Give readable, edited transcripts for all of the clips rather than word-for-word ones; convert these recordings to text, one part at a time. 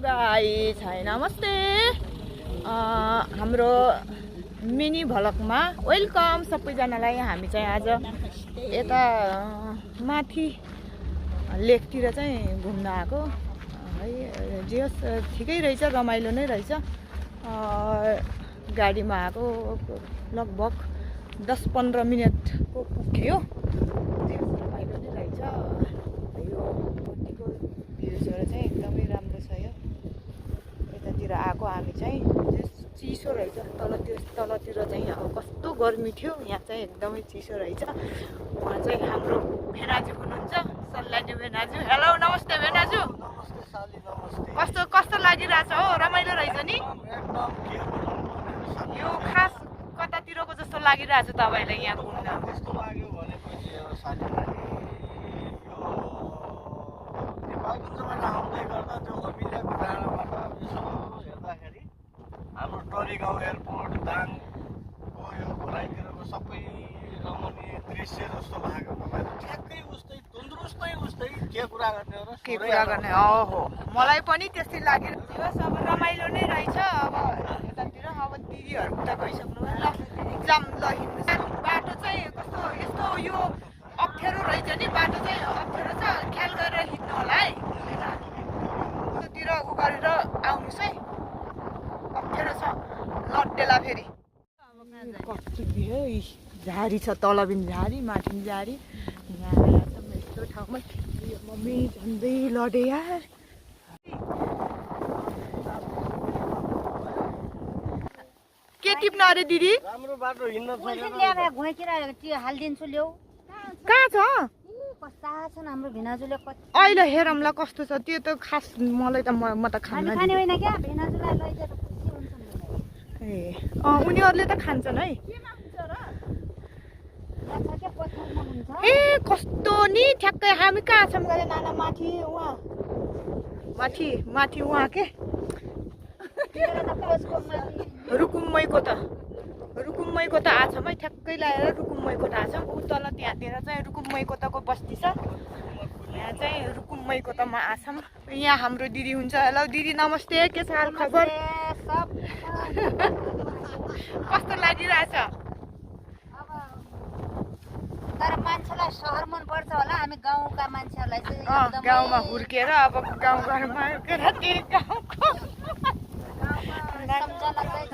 Guys, हाय नमस्ते। हाम्रो mini भ्लगमा welcome सबैजनालाई। हामी चाहिँ आज यता माथि लेकतिर चाहिँ घुम्न आएको है। जे होस् ठिकै रहेछ, रमाइलो नै रहेछ। गाडीमा आएको लगभग 10-15 मिनटको पुग्यो। रमाइलो नै रहेछ। यो मन्दिरको भ्युजहरू चाहिँ एकदमै राम्रो छ। यो यतातिर आएको हामी चाहिँ चिसो रहेछ। तलतिर चाहिँ अब कस्तो गर्मी थियो, यहाँ चाहिँ एकदमै चिसो रहेछ। उहाँ चाहिँ हाम्रो भेनाजु हुनुहुन्छ, सल्लाजु भेनाजु। हेलो, नमस्ते भेनाजु। कस्तो लागिरहेछ हो? रमाइलो रहेछ नि। यो खास कतातिरको जस्तो लागिरहेछ तपाईँलाई यहाँ घुम्न? कस्तो लाग्यो भनेपछि नेपालगञ्जबाट आउँदै गर्दा त्यो अमिल्याको डाँडाबाट यसो हेर्दाखेरि हाम्रो टरी गाउँ एयरपोर्ट दाङको यो घोराइतिरको सबै रमणीय दृश्य जस्तो लाग्यो। तपाईँलाई ठ्याक्कै उस्तै तन्दुरुस्तै उस्तै के कुरा गर्ने हो र के कुरा गर्ने हो। मलाई पनि त्यस्तै लागिरहेको थियो। अब रमाइलो नै रहेछ। अब यतातिर अब दिदीहरू उता गइसक्नु भयो। ल एक्जाम ल हिँड्नु। बाटो चाहिँ कस्तो यस्तो यो अप्ठ्यारो रहेछ नि। बाटो चाहिँ अप्ठ्यारो छ, ख्याल गरेर हिँड्नु होला है। यतातिर उ गरेर आउनुहोस् है, अप्ठ्यारो छ लड्डेला फेरि। कस्तो भयो, झारी छ, तल पनि झारी माथि पनि झारी। यहाँ आएछौँ यस्तो ठाउँमा। यो मम्मी झन्डै लडे यार। के टिप्न अरे दिदी? राम्रो बाटो हिँड्न हालिदिन्छु ल्याऊ। कहाँ छ? कस्ता छन् हाम्रो भिनाजुले। अहिले हेरौँला कस्तो छ। त्यो त खास मलाई त म त खान्न। खाने होइन क्या, भिनाजुलाई लैजा त खुसी हुन्छन्। ए उनीहरूले त खान्छन् है। ए कस्तो नि ठ्याक्कै हामी कहाँ छौँ गरे नाना? माथि उहाँ माथि उहाँ के रुकुमैको त आछौँ है। ठ्याक्कै लगाएर रुकुमैको त आछौँ। ऊ तल त्यहाँतिर चाहिँ रुकुमैको तको बस्ती छ। यहाँ चाहिँ रुकुमैको तमा आछौँ। यहाँ हाम्रो दिदी हुन्छ। हेलो दिदी, नमस्ते। के छ हाल खबर? कस्तो लागिरहेछ? तर मान्छेलाई सहर मन पर्छ होला। हामी गाउँका मान्छेहरूलाई चाहिँ गाउँमा हुर्केर अब गाउँघरमा हुर्केर त्यही गाउँको सम्झना चाहिँ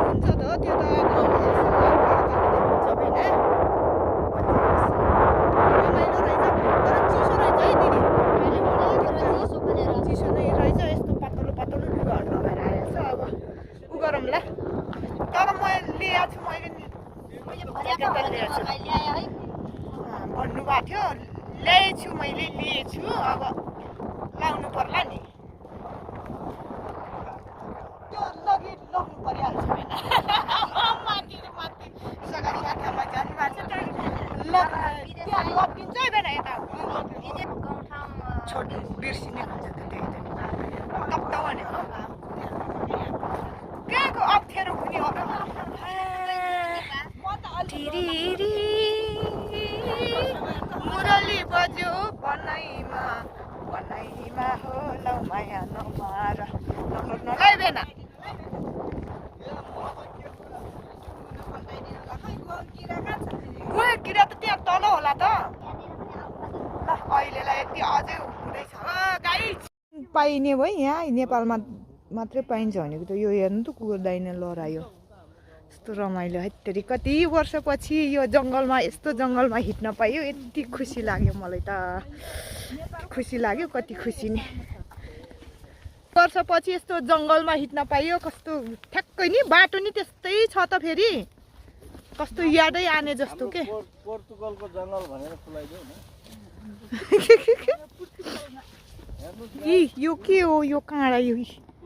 हुन्छ त हो। त्यो त अब रमाइलो रहेछ। तर चिसो रहेछ है दिदी। चिसो नै रहेछ। यस्तो पातलो लुगाहरू लगाएर आएछ। अब उ गरौँला। तर म ल्याएको छु, मैले भन्नुभएको थियो। ल्याएछु, मैले लिएछु। अब लाउनु पर्ला नि। त्यो लग्नु परिहाल्छ होइन। माथि सगारी यात्रामा जाने मान्छे त्यहाँ लगिन्छ होइन। यता छोड्नु बिर्सिने हुन्छ त। त्यही त टक्क भनेको कहाँको अप्ठ्यारो हुने हो र? मुरली बज्यो बनाइमा हो लौ माया नमार नलाई बेना। किरा त त्यहाँ तल होला त। ल अहिलेलाई यति अझै हुँदैछ गाइस। पाइने भयो यहाँ नेपालमा मात्रै पाइन्छ भनेको त यो हेर्नु त कुकुर दाइने लडायो। यस्तो रमाइलो है। तेरि कति वर्षपछि यो जङ्गलमा यस्तो जङ्गलमा हिँड्न पाइयो। यति खुसी लाग्यो मलाई त। खुसी लाग्यो, कति खुसी नि। वर्षपछि यस्तो जङ्गलमा हिँड्न पाइयो। कस्तो ठ्याक्कै नि। बाटो नि त्यस्तै छ त फेरि। कस्तो यादै आने जस्तो के। पोर्तुगलको जङ्गल भनेर खुलाइदियो न। यो के हो? यो काँडा? यो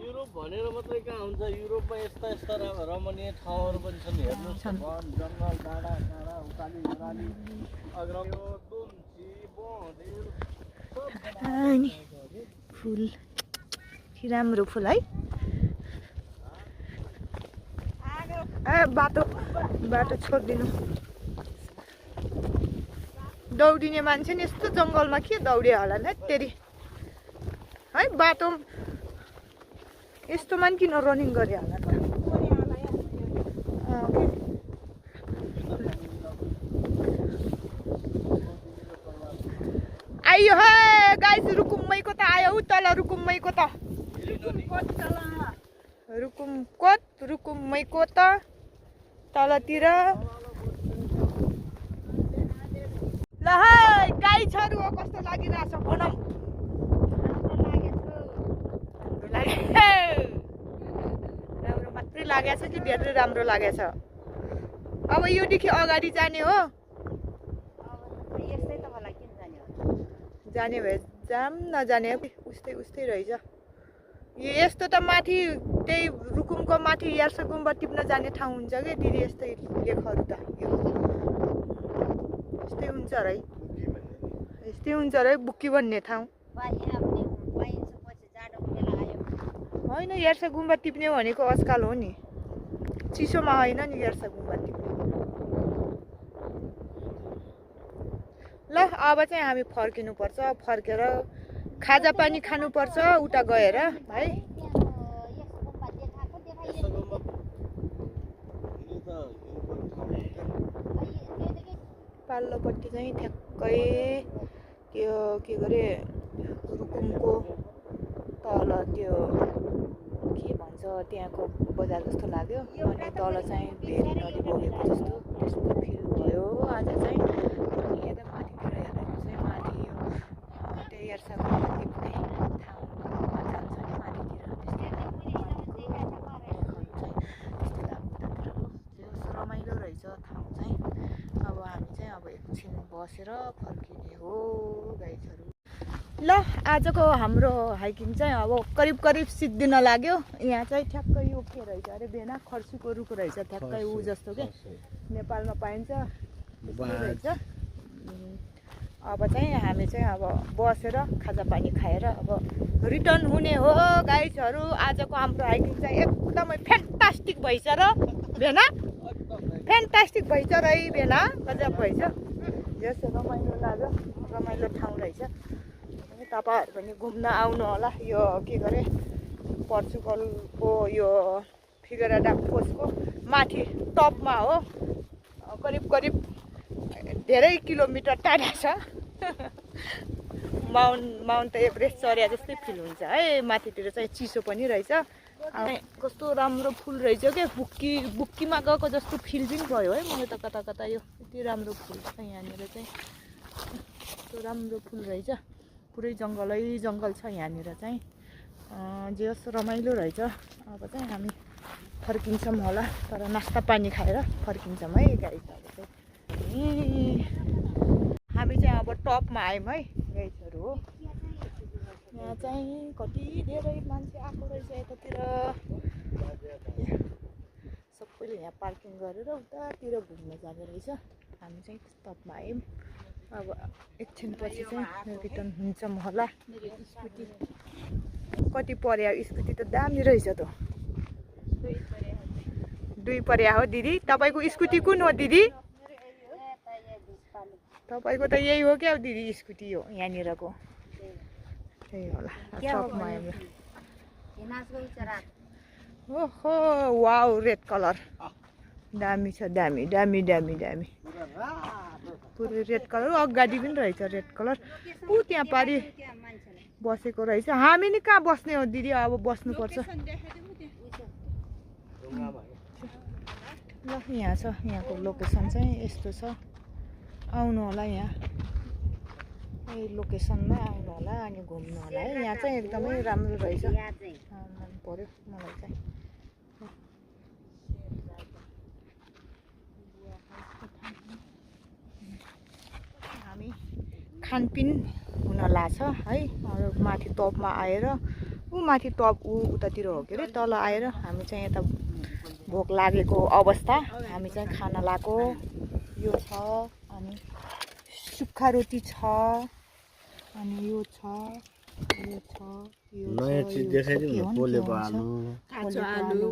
युरोप भनेर मात्रै कहाँ हुन्छ? युरोपमा यस्ता रमणीय ठाउँहरू पनि छन्। हेर्नुहोस्, वन जङ्गल डाँडा उकाली ओह्राली फुल राम्रो फुल है। बाटो छोडिदिनु। दौडिने मान्छे नि यस्तो जङ्गलमा के दौडियो होला नि तेरि है बाटो यस्तोमा नि किन रनिङ गरे होला त आयो हे गाइस रुकुमैको त आयो उ तल रुकुमैको त रुकुमैको त तलतिर ल है गाइसहरू हो कस्तो लागिरहेछ भनौँ राम्रो मात्रै लागेछ कि धेरै राम्रो लागेछ अब योदेखि अगाडि जाने हो जाने भए जाम नजाने उस्तै उस्तै रहेछ यस्तो त माथि त्यही रुकुमको माथि यार्सा गुम्बा टिप्न जाने ठाउँ हुन्छ कि दिदी यस्तै लेखहरू त यस्तै हुन्छ र यस्तै हुन्छ र बुक्की भन्ने ठाउँ होइन यार्सा गुम्बा टिप्ने भनेको आजकल हो नि चिसोमा होइन नि यार्सा गुम्बा टिप्ने ल अब चाहिँ हामी फर्किनुपर्छ फर्केर खाजा पानी खानुपर्छ उता गएर है पाल्लोपट्टि चाहिँ ठ्याक्कै त्यो के गरे रुकुमको तल त्यो के भन्छ त्यहाँको बजार जस्तो लाग्यो अनि तल चाहिँ भेरी नदी बगेको जस्तो त्यस्तो फिल भयो आज चाहिँ अनि यता माथितिर हेर्दाखेरि चाहिँ माथि यो त्यो यार्साको टिप्ने ठाउँमा जान्छ नि माथितिर त्यस्तो रमाइलो रहेछ ठाउँ चाहिँ अब हामी चाहिँ अब एकछिन बसेर फर्किने हो गाइजहरू ल आजको हाम्रो हाइकिङ चाहिँ अब करिब करिब सिद्धिन लाग्यो यहाँ चाहिँ ठ्याक्कै यो के रहेछ अरे बेना खर्सीको रुख रहेछ ठ्याक्कै ऊ जस्तो के नेपालमा पाइन्छ रहेछ अब चाहिँ हामी चाहिँ अब बसेर खाजा पानी खाएर अब रिटर्न हुने हो गाइजहरू आजको हाम्रो हाइकिङ चाहिँ एकदमै फ्यान्टास्टिक भइछ र बेना फ्यान्टास्टिक भइछ र बेना गजब भइछ यस्तो रमाइलो लाग्यो रमाइलो ठाउँ रहेछ तपाईँहरू पनि घुम्न आउनु होला यो के गरे पोर्चुगलको यो फिगेरा फोसको माथि टपमा हो करिब करिब धेरै किलोमिटर टाढा छ माउन्ट एभरेस्ट चढ्या जस्तै फिल हुन्छ है माथितिर चाहिँ चिसो पनि रहेछ कस्तो राम्रो फुल रहेछ क्या बुक्कीमा गएको जस्तो फिल पनि भयो है मलाई त कता कता यो यति राम्रो फुल छ यहाँनिर चाहिँ कस्तो राम्रो फुल रहेछ पुरै जङ्गलै जङ्गल छ यहाँनिर चाहिँ जे होस् रमाइलो रहेछ अब चाहिँ हामी फर्किन्छौँ होला तर नास्ता पानी खाएर फर्किन्छौँ है गाइजहरू चाहिँ हामी चाहिँ अब टपमा आयौँ है गाइजहरू हो यहाँ चाहिँ कति धेरै मान्छे आएको रहेछ यतातिर सबैले यहाँ पार्किङ गरेर उतातिर घुम्न जाने रहेछ हामी चाहिँ टपमा आयौँ अब एकछिनपछि चाहिँ रिटर्न हुन्छौँ होला स्कुटी कति पर्या स्कुटी त दामी रहेछ त दुई पर्या हो दिदी तपाईँको स्कुटी कुन हो दिदी तपाईँको त यही हो क्या दिदी स्कुटी हो यहाँनिरको त्यही होला टपमा ओहो वाउ रेड कलर दामी छ दामी दामी दामी दामी पुरै रेड कलर अगाडि पनि रहेछ रेड कलर ऊ त्यहाँ पारि बसेको रहेछ हामी नि कहाँ बस्ने हो दिदी अब बस्नुपर्छ ल यहाँ छ यहाँको लोकेसन चाहिँ यस्तो छ आउनु होला यहाँ यही लोकेसनमा आउनु होला अनि घुम्नु होला है यहाँ चाहिँ एकदमै राम्रो रहेछ मन पर्यो मलाई चाहिँ हामी खानपिन हुन लाग्छ है माथि टपमा आएर ऊ माथि टप उतातिर हो के अरे तल आएर हामी चाहिँ यता भोक लागेको अवस्था हामी चाहिँ खाना लाएको यो छ अनि सुक्खा रोटी छ अनि यो छ यो छ यो नयाँ चीज देखाइदिनु पोलेको आलु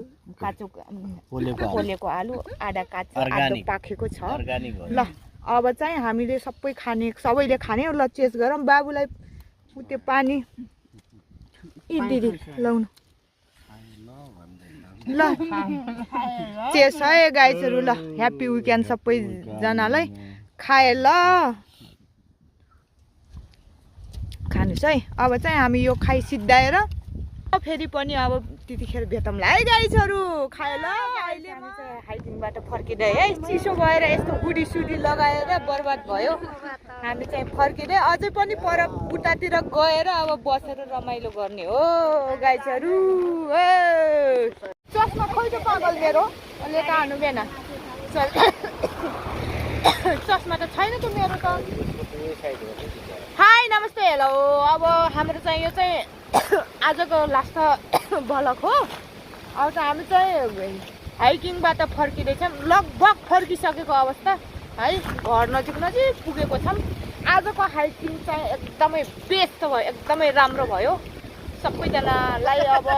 पोलेको आलु आधा काँचो आधा पाकेको छ ल अब चाहिँ हामीले सबैले खाने ल चेस गरौँ बाबुलाई त्यो पानी दिदी लाउनु ल चेस है गाइजहरू ल ह्याप्पी विकेन्ड सबैजनालाई खाए ल खानुहोस् है अब चाहिँ हामी यो खाइ सिद्धाएर फेरि पनि अब त्यतिखेर भेटौँला है गाइजहरू खाए ल अहिले म चाहिँ हाइकिङबाट फर्किँदै है चिसो भएर यस्तो हुडी सुडी लगाएर बर्बाद भयो हामी चाहिँ फर्किँदै अझै पनि पर उतातिर गएर अब बसेर रमाइलो गर्ने हो गाइजहरू चस्मा खोइ त पागल मेरो लेटा हान्नु भएन चस्मा त छैन त मेरो त हाई नमस्ते हेलो अब हाम्रो चाहिँ यो चाहिँ आजको लास्ट भ्लग हो अब चाहिँ हामी चाहिँ हाइकिङबाट फर्किँदैछौँ लगभग फर्किसकेको अवस्था है घर नजिक पुगेको छौँ आजको हाइकिङ चाहिँ एकदमै बेस्ट भयो एकदमै राम्रो भयो सबैजनालाई अब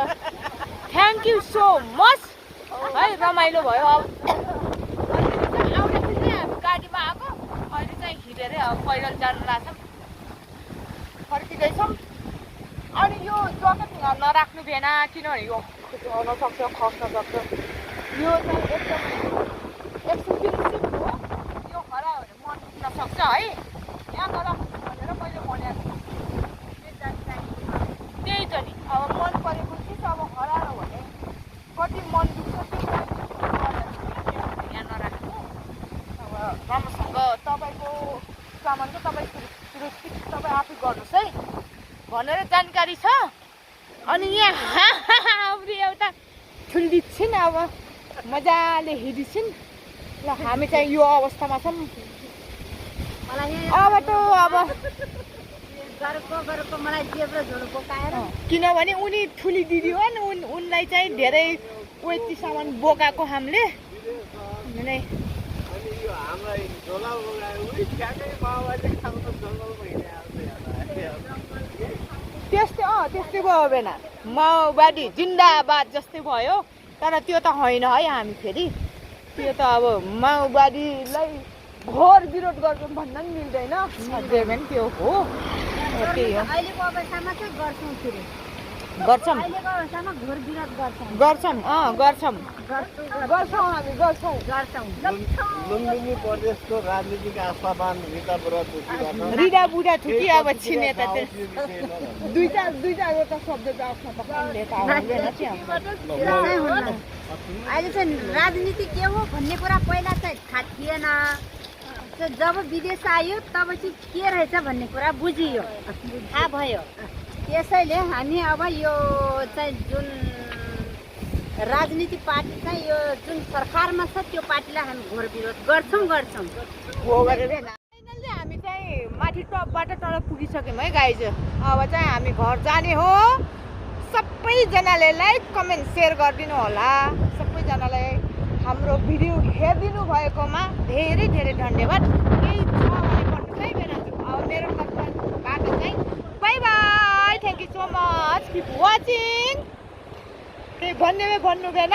थ्याङ्क यू सो मच है रमाइलो भयो अब आउँदाखेरि चाहिँ हामी गाडीमा आएको अहिले चाहिँ हिँडेरै अब पैदल जानु लाग्छौँ फर्किँदैछौँ अनि यो ज्याकेट नराख्नु भएन किनभने यो हुन सक्छ खस्न सक्छ यो चाहिँ एकदमै एक्सपेन्सिभ हो यो हरायो भने मन दुख्न सक्छ है यहाँ नराख्नु भनेर मैले भनेको त्यही त नि अब मन परेको चिज अब हरायो भने कति मन दुख्छ यहाँ नराख्नु अब राम्रोसँग तपाईँको सामान चाहिँ तपाईँ सुरक्षित तपाईँ आफै गर्नुहोस् है भनेर जानकारी छ अनि यहाँ आउने एउटा ठुली छिन् अब मजाले हिँडिछिन् ल हामी चाहिँ यो अवस्थामा छौँ अब त अब मलाई जेब्रो झोल बोकाएर किनभने उनी ठुली दिदी हो नि उनलाई चाहिँ धेरै वेटी सामान बोकाएको हामीले नै त्यस्तै भयो बेना माओवादी जिन्दाबाद जस्तै भयो तर त्यो त होइन है हामी फेरि त्यो त अब माओवादीलाई घोर विरोध गर्छौँ भन्न पनि मिल्दैन जे पनि त्यो हो त्यही हो अहिलेको अवस्थामा चाहिँ गर्छौँ फेरि गर्छौँ अहिलेको अवस्थामा घोर विरोध गर्छौँ हामी गर्छौँ लुम्बिनी प्रदेशको राजनीतिक आशावान रिडा बुढा थुकी अब छिने त दुईवटा शब्द त आफ्नो अहिले चाहिँ राजनीति के हो भन्ने कुरा पहिला चाहिँ थाहा थिएन जब विदेश आयो तब चाहिँ के रहेछ भन्ने कुरा बुझियो थाहा भयो त्यसैले हामी अब यो चाहिँ जुन राजनीतिक पार्टी चाहिँ यो जुन सरकारमा छ त्यो पार्टीलाई हामी घोर विरोध गर्छौँ फाइनल्ली हामी चाहिँ माथि टपबाट तल पुगिसक्यौँ है गाइज अब चाहिँ हामी घर जाने हो सबैजनाले लाइक कमेन्ट सेयर गरिदिनु होला सबैजनालाई हाम्रो भिडियो हेरिदिनु भएकोमा धेरै धेरै धन्यवाद केही छ भने भन्नुहोस् है बेनाजु अब मेरो तर्फबाट चाहिँ by by thank you so much keep watching केही भन्नु भएन